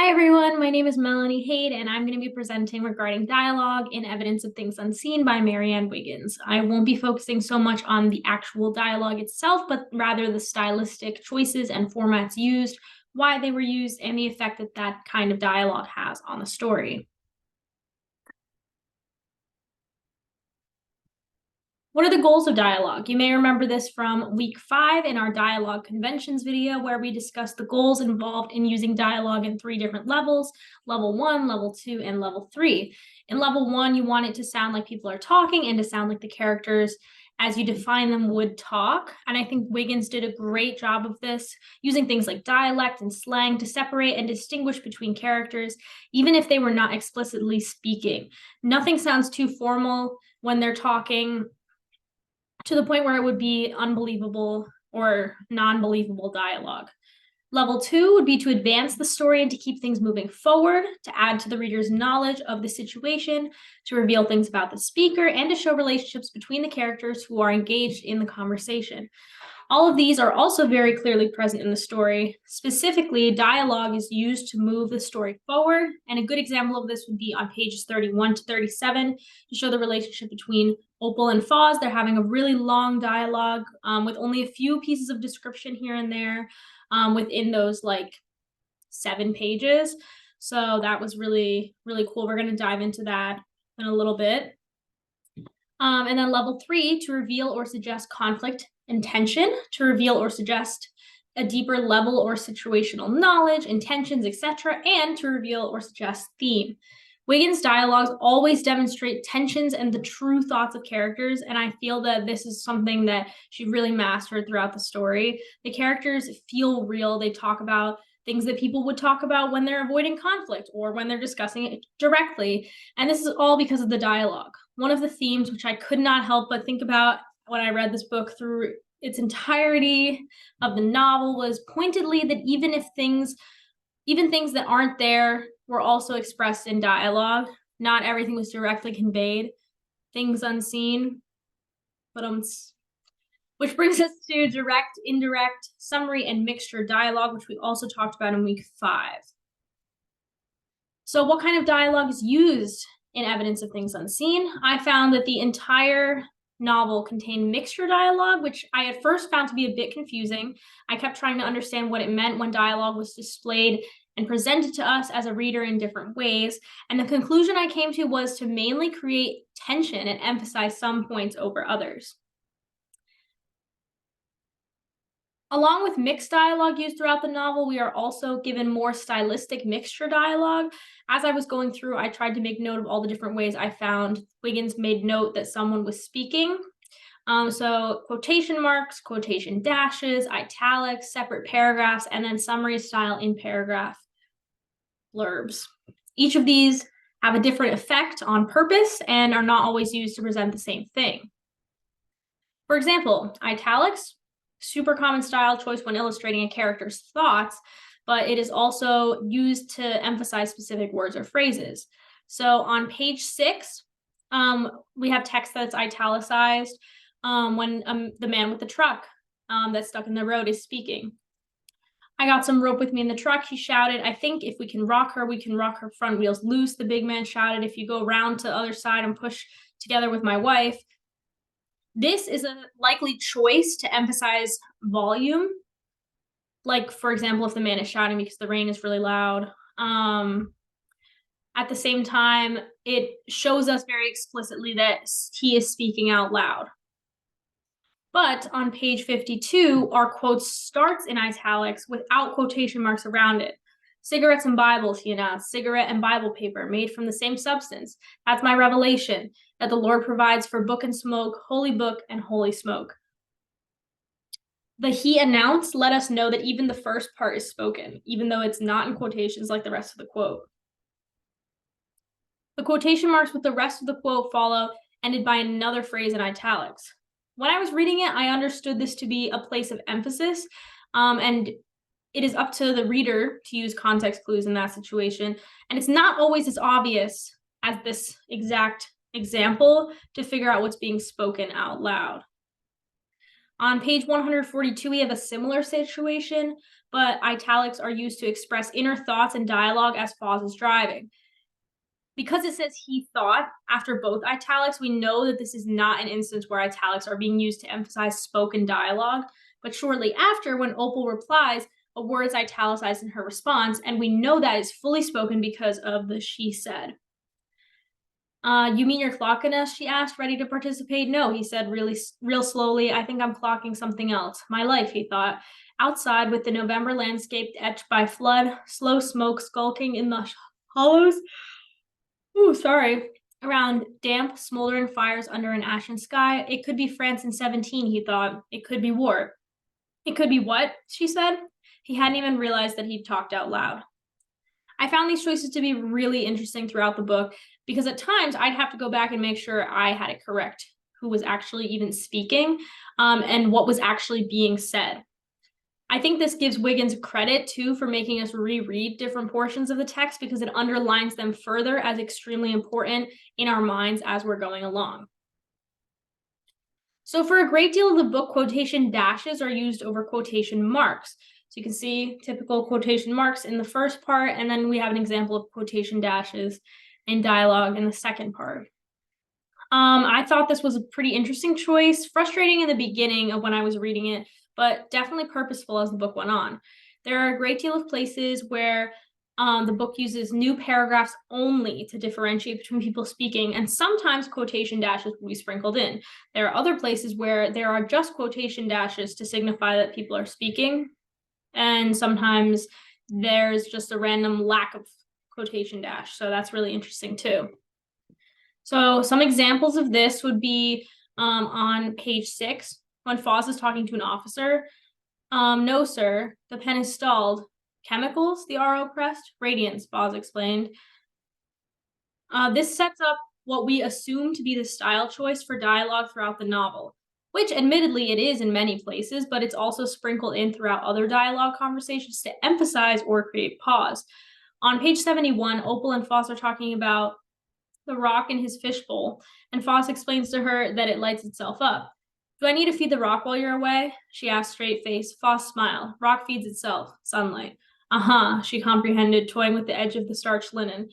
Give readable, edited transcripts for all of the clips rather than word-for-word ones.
Hi everyone, my name is Melanie Haid and I'm going to be presenting regarding dialogue in Evidence of Things Unseen by Marianne Wiggins. I won't be focusing so much on the actual dialogue itself, but rather the stylistic choices and formats used, why they were used, and the effect that that kind of dialogue has on the story. What are the goals of dialogue? You may remember this from week 5 in our dialogue conventions video, where we discussed the goals involved in using dialogue in 3 different levels: level 1, level 2, and level 3. In level 1, you want it to sound like people are talking and to sound like the characters as you define them would talk. And I think Wiggins did a great job of this, using things like dialect and slang to separate and distinguish between characters, even if they were not explicitly speaking. Nothing sounds too formal when they're talking, to the point where it would be unbelievable or non-believable dialogue. Level 2 would be to advance the story and to keep things moving forward, to add to the reader's knowledge of the situation, to reveal things about the speaker, and to show relationships between the characters who are engaged in the conversation. All of these are also very clearly present in the story. Specifically, dialogue is used to move the story forward, and a good example of this would be on pages 31 to 37 to show the relationship between Opal and Foz. They're having a really long dialogue with only a few pieces of description here and there within those 7 pages. So that was really, really cool. We're going to dive into that in a little bit. And then level 3, to reveal or suggest conflict and tension, to reveal or suggest a deeper level or situational knowledge, intentions, etc., and to reveal or suggest theme. Wiggins' dialogues always demonstrate tensions and the true thoughts of characters, and I feel that this is something that she really mastered throughout the story. The characters feel real. They talk about things that people would talk about when they're avoiding conflict or when they're discussing it directly, and this is all because of the dialogue. One of the themes which I could not help but think about when I read this book through its entirety of the novel was pointedly that even things that aren't there were also expressed in dialogue. Not everything was directly conveyed. Things unseen. Which brings us to direct, indirect, summary, and mixture dialogue, which we also talked about in week 5. So what kind of dialogue is used in Evidence of Things Unseen? I found that the entire novel contained mixture dialogue, which I at first found to be a bit confusing. I kept trying to understand what it meant when dialogue was displayed and presented to us as a reader in different ways. And the conclusion I came to was to mainly create tension and emphasize some points over others. Along with mixed dialogue used throughout the novel, we are also given more stylistic mixture dialogue. As I was going through, I tried to make note of all the different ways I found Wiggins made note that someone was speaking. So quotation marks, quotation dashes, italics, separate paragraphs, and then summary style in paragraph blurbs. Each of these have a different effect on purpose and are not always used to present the same thing. For example, italics, super common style choice when illustrating a character's thoughts, but it is also used to emphasize specific words or phrases. So on page 6, we have text that's italicized when the man with the truck that's stuck in the road is speaking. I got some rope with me in the truck, he shouted. I think if we can rock her front wheels loose, the big man shouted. If you go around to the other side and push together with my wife. This is a likely choice to emphasize volume. Like, for example, if the man is shouting because the rain is really loud. At the same time, it shows us very explicitly that he is speaking out loud. But on page 52, our quote starts in italics without quotation marks around it. Cigarettes and Bibles, he announced. Cigarette and Bible paper made from the same substance. That's my revelation, that the Lord provides for book and smoke, holy book and holy smoke. The he announced let us know that even the first part is spoken, even though it's not in quotations like the rest of the quote. The quotation marks with the rest of the quote follow, ended by another phrase in italics. When I was reading it, I understood this to be a place of emphasis, and it is up to the reader to use context clues in that situation. And it's not always as obvious as this exact example to figure out what's being spoken out loud. On page 142, we have a similar situation, but italics are used to express inner thoughts and dialogue as Foz is driving. Because it says he thought after both italics, we know that this is not an instance where italics are being used to emphasize spoken dialogue. But shortly after, when Opal replies, a word is italicized in her response, and we know that is fully spoken because of the she said. You mean you're clocking us? She asked, ready to participate. No, he said real slowly. I think I'm clocking something else. My life, he thought. Outside, with the November landscape etched by flood, slow smoke skulking in the hollows. Around damp, smoldering fires under an ashen sky. It could be France in 17, he thought. It could be war. It could be what? She said. He hadn't even realized that he'd talked out loud. I found these choices to be really interesting throughout the book because at times I'd have to go back and make sure I had it correct, who was actually even speaking, and what was actually being said. I think this gives Wiggins credit too for making us reread different portions of the text because it underlines them further as extremely important in our minds as we're going along. So for a great deal of the book, quotation dashes are used over quotation marks. So you can see typical quotation marks in the first part, and then we have an example of quotation dashes in dialogue in the second part. I thought this was a pretty interesting choice, frustrating in the beginning of when I was reading it, but definitely purposeful as the book went on. There are a great deal of places where the book uses new paragraphs only to differentiate between people speaking, and sometimes quotation dashes will be sprinkled in. There are other places where there are just quotation dashes to signify that people are speaking, and sometimes there's just a random lack of quotation dash, so that's really interesting too. So some examples of this would be on page 6, when Foz is talking to an officer. No, sir, the pen is stalled. Chemicals, the RO pressed. Radiance, Foz explained. This sets up what we assume to be the style choice for dialogue throughout the novel, which admittedly it is in many places, but it's also sprinkled in throughout other dialogue conversations to emphasize or create pause. On page 71, Opal and Foz are talking about the rock in his fishbowl, and Foz explains to her that it lights itself up. Do I need to feed the rock while you're away? She asked straight-faced. Foz smiled. Rock feeds itself. Sunlight. Uh-huh, she comprehended, toying with the edge of the starched linen.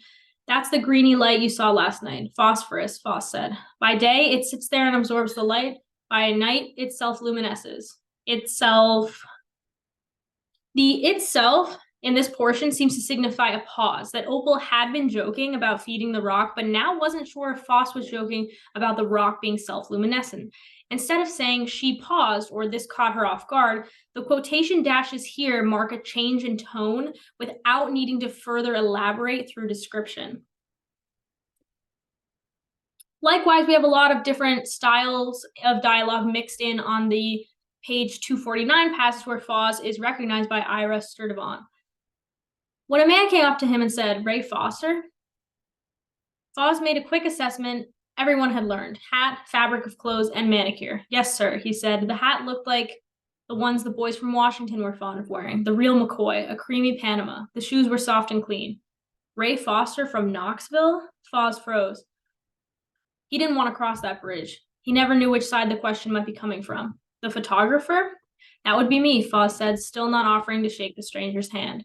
That's the greeny light you saw last night. Phosphorus, Foz said. By day, it sits there and absorbs the light. By night, it self-luminesces. The itself in this portion seems to signify a pause, that Opal had been joking about feeding the rock, but now wasn't sure if Foz was joking about the rock being self-luminescent. Instead of saying she paused or this caught her off guard, the quotation dashes here mark a change in tone without needing to further elaborate through description. Likewise, we have a lot of different styles of dialogue mixed in on the page 249 passage where Foz is recognized by Ira Sturdivant. When a man came up to him and said, Ray Foster? Foz made a quick assessment. Everyone had learned. Hat, fabric of clothes, and manicure. Yes, sir, he said. The hat looked like the ones the boys from Washington were fond of wearing. The real McCoy, a creamy Panama. The shoes were soft and clean. Ray Foster from Knoxville? Foz froze. He didn't want to cross that bridge. He never knew which side the question might be coming from. The photographer? That would be me, Foz said, still not offering to shake the stranger's hand.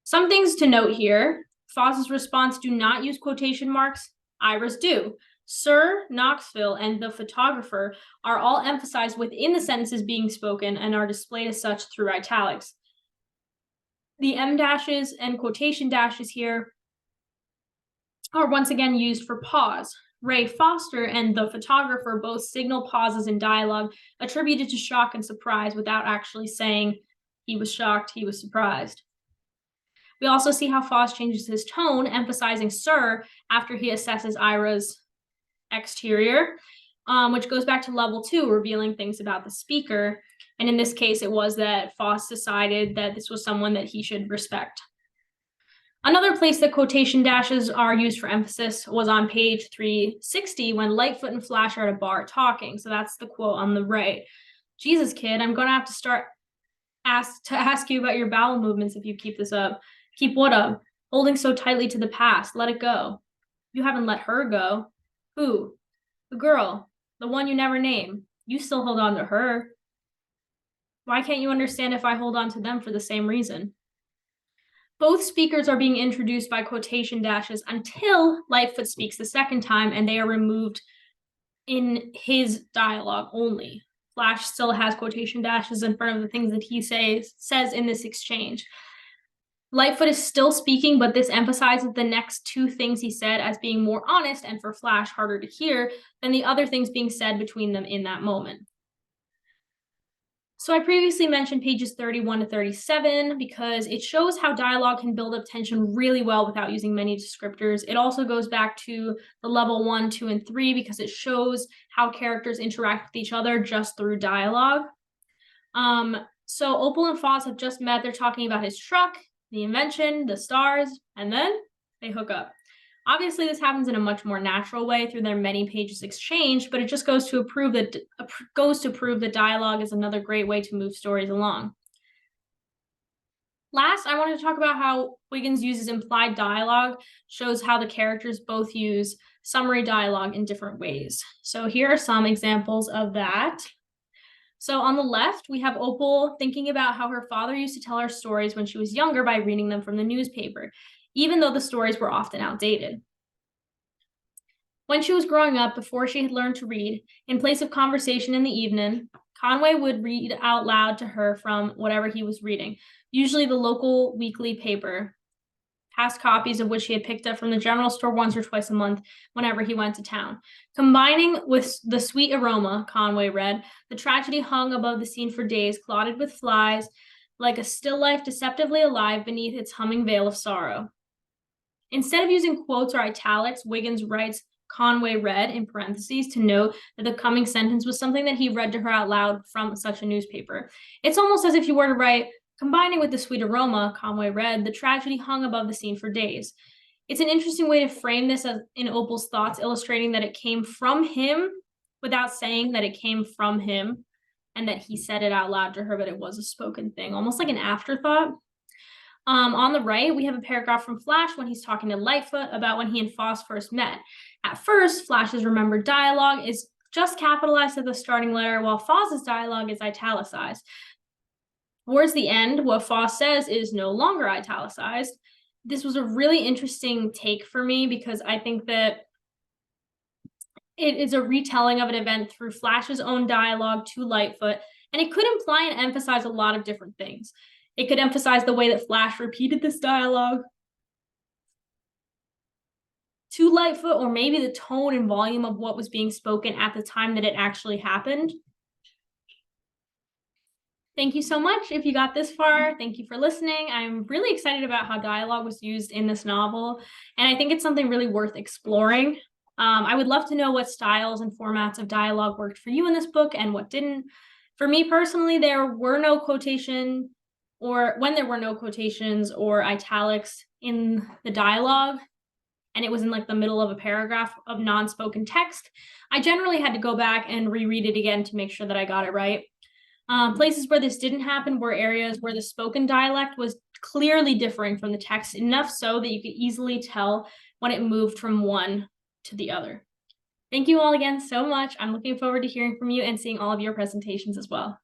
Some things to note here. Foz's response do not use quotation marks. Ira's do. Sir, Knoxville, and the photographer are all emphasized within the sentences being spoken and are displayed as such through italics. The em dashes and quotation dashes here are once again used for pause. Ray Foster and the photographer both signal pauses in dialogue attributed to shock and surprise without actually saying he was shocked, he was surprised. We also see how Foz changes his tone, emphasizing sir after he assesses Ira's exterior, which goes back to level 2, revealing things about the speaker. And in this case, it was that Foz decided that this was someone that he should respect. Another place that quotation dashes are used for emphasis was on page 360 when Lightfoot and Flash are at a bar talking. So that's the quote on the right. Jesus, kid, I'm going to have to start ask you about your bowel movements if you keep this up. Keep what up? Holding so tightly to the past. Let it go. You haven't let her go. Who? The girl. The one you never name. You still hold on to her. Why can't you understand if I hold on to them for the same reason? Both speakers are being introduced by quotation dashes until Lightfoot speaks the second time, and they are removed in his dialogue only. Flash still has quotation dashes in front of the things that he says in this exchange. Lightfoot is still speaking, but this emphasizes the next two things he said as being more honest and for Flash harder to hear than the other things being said between them in that moment. So I previously mentioned pages 31 to 37 because it shows how dialogue can build up tension really well without using many descriptors. It also goes back to the level 1, 2, and 3 because it shows how characters interact with each other just through dialogue. So Opal and Foz have just met. They're talking about his truck, the invention, the stars, and then they hook up. Obviously, this happens in a much more natural way through their many pages exchange, but it just goes to prove that dialogue is another great way to move stories along. Last, I wanted to talk about how Wiggins uses implied dialogue, shows how the characters both use summary dialogue in different ways. So here are some examples of that. So on the left, we have Opal thinking about how her father used to tell her stories when she was younger by reading them from the newspaper, even though the stories were often outdated. When she was growing up, before she had learned to read, in place of conversation in the evening, Conway would read out loud to her from whatever he was reading, usually the local weekly paper, past copies of which he had picked up from the general store once or twice a month whenever he went to town. Combining with the sweet aroma, Conway read, the tragedy hung above the scene for days, clotted with flies, like a still life deceptively alive beneath its humming veil of sorrow. Instead of using quotes or italics, Wiggins writes Conway read in parentheses to note that the coming sentence was something that he read to her out loud from such a newspaper. It's almost as if you were to write, combining with the sweet aroma, Conway read, the tragedy hung above the scene for days. It's an interesting way to frame this as in Opal's thoughts, illustrating that it came from him without saying that it came from him and that he said it out loud to her, but it was a spoken thing, almost like an afterthought. On the right, we have a paragraph from Flash when he's talking to Lightfoot about when he and Foz first met. At first, Flash's remembered dialogue is just capitalized at the starting letter, while Foz's dialogue is italicized. Towards the end, what Foz says is no longer italicized. This was a really interesting take for me because I think that it is a retelling of an event through Flash's own dialogue to Lightfoot, and it could imply and emphasize a lot of different things. It could emphasize the way that Flash repeated this dialogue to Lightfoot, or maybe the tone and volume of what was being spoken at the time that it actually happened. Thank you so much if you got this far. Thank you for listening. I'm really excited about how dialogue was used in this novel, and I think it's something really worth exploring. I would love to know what styles and formats of dialogue worked for you in this book and what didn't. For me personally, there were no quotation, or when there were no quotations or italics in the dialogue, and it was in like the middle of a paragraph of non-spoken text, I generally had to go back and reread it again to make sure that I got it right. Places where this didn't happen were areas where the spoken dialect was clearly differing from the text, enough so that you could easily tell when it moved from one to the other. Thank you all again so much. I'm looking forward to hearing from you and seeing all of your presentations as well.